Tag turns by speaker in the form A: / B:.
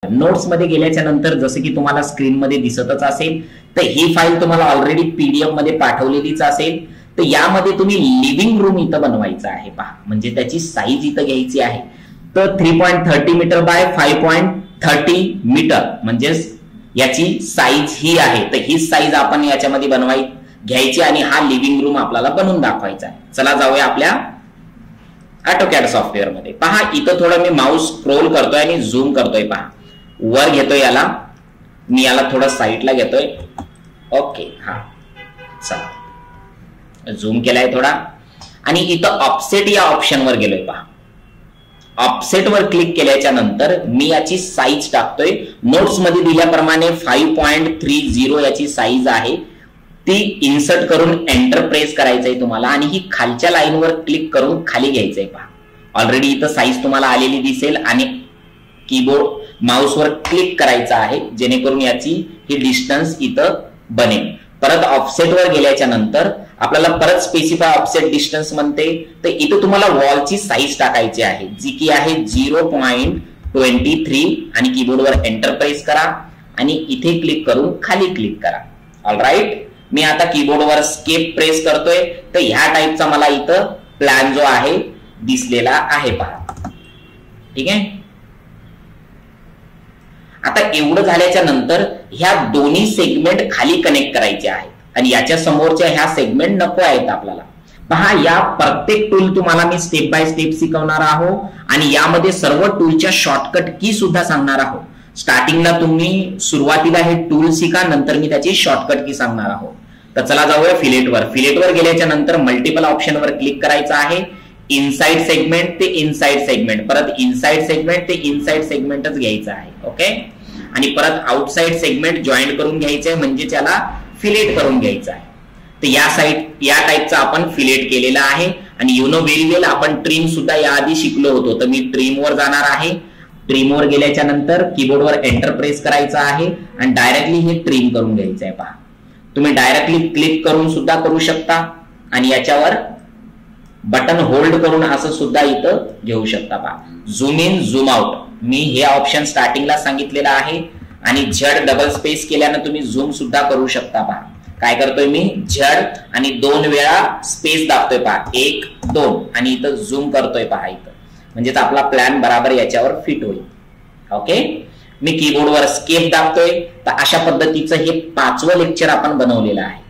A: Notes मध्ये गेल्याच्या नंतर जसं की तुम्हाला स्क्रीन मध्ये दिसतच असेल, तर ही फाईल तुम्हाला ऑलरेडी पीडीएफ मध्ये पाठवलेलीच असेल. तर यामध्ये तुम्ही लिव्हिंग रूम इथं बनवायचं आहे पहा, म्हणजे त्याची साईज इथं घ्यायची आहे. तर 3.30 मीटर बाय 5.30 मीटर म्हणजे याची साईज ही आहे. तर ही साईज आपण याच्यामध्ये घ्यायची आणि हा लिव्हिंग रूम आपल्याला बनवून दाखवायचा आहे. चला जाऊया आपल्या ऑटोकॅड सॉफ्टवेअर मध्ये. पहा इथं थोडं मी माऊस स्क्रोल करतोय आणि झूम करतोय. पहा वर घेतोय याला, मी याला थोडं साईडला घेतोय. ओके, हा चला झूम केलाय थोडा आणि इथं ऑफसेट या ऑप्शन वर गेलोय. पहा ऑफसेट वर क्लिक केल्याच्या नंतर मी याची साईज टाकतोय. नोट्स मध्ये दिल्याप्रमाणे 5.30 याची साईज आहे. ती इन्सर्ट करून एंटर प्रेस करायचंय तुम्हाला आणि ही खालच्या लाईनवर क्लिक करून खाली घ्यायचंय. पहा ऑलरेडी इथं साईज तुम्हाला आलेली दिसेल आणि कीबोर्ड माऊसवर क्लिक करायचं आहे जेणेकरून याची ही डिस्टन्स इथं बनेल. परत ऑफसेट वर गेल्याच्या नंतर आपल्याला परत स्पेसिफाय ऑफसेट डिस्टन्स म्हणते. तर इथं तुम्हाला वॉलची साईज टाकायची आहे जी की आहे 0.23 आणि कीबोर्डवर एंटर प्रेस करा आणि इथे क्लिक करून खाली क्लिक करा. ऑलराईट, मी आता कीबोर्डवर स्केप प्रेस करतोय. तर ह्या टाईपचा मला इथं प्लॅन जो आहे दिसलेला आहे. पहा ठीक आहे. आता एवढं झाल्याच्या नंतर ह्या दोन्ही सेगमेंट खाली कनेक्ट करायचे आहेत आणि याच्या समोरच्या ह्या सेगमेंट नको आहेत आपल्याला. पहा या प्रत्येक टूल तुम्हाला मी स्टेप बाय स्टेप शिकवणार आहोत आणि यामध्ये सर्व टूलच्या शॉर्टकट की सुद्धा सांगणार आहोत. स्टार्टिंगला तुम्ही सुरुवातीला हे टूल शिका, नंतर मी त्याची शॉर्टकट की सांगणार आहोत. तर चला जाऊया फिलेटवर. फिलेटवर गेल्याच्या नंतर मल्टिपल ऑप्शनवर क्लिक करायचं आहे. इनसाइड सेगमेंट ते इनसाइड सेगमेंट, परत इनसाइड सेगमेंट ते इनसाइड सेगमेंटच घ्यायचं आहे. ओके, आणि परत आउटसाइड सेगमेंट जॉईंट करून घ्यायचंय म्हणजे त्याला फिलेट करून घ्यायचं आहे. तर या टाईपचा आपण फिलेट केलेला आहे. आणि यु नो व्हेरी वेल आपण ट्रिम सुद्धा याआधी शिकलो होतो. तर मी ट्रिम वर जाणार आहे. ट्रिम वर गेल्याच्या नंतर कीबोर्डवर एंटर प्रेस करायचं आहे आणि डायरेक्टली हे ट्रिम करून घ्यायचं आहे. पहा तुम्ही डायरेक्टली क्लिक करून सुद्धा करू शकता आणि याच्यावर बटन होल्ड करून असं सुद्धा इथं घेऊ शकता. पहा झूम इन झूम आउट मी हे ऑप्शन स्टार्टिंगला सांगितलेलं आहे आणि झड डबल स्पेस केल्यानं तुम्ही झूम सुद्धा करू शकता. पहा काय करतोय मी, झड आणि 2 वेळा स्पेस दाबतोय. पहा 1 2 आणि इथं झूम करतोय. पहा इथं म्हणजेच आपला प्लॅन बराबर याच्यावर फिट होईल. ओके, मी कीबोर्डवर स्केप दाबतोय. तर अशा पद्धतीचं हे 5वं लेक्चर आपण बनवलेलं आहे.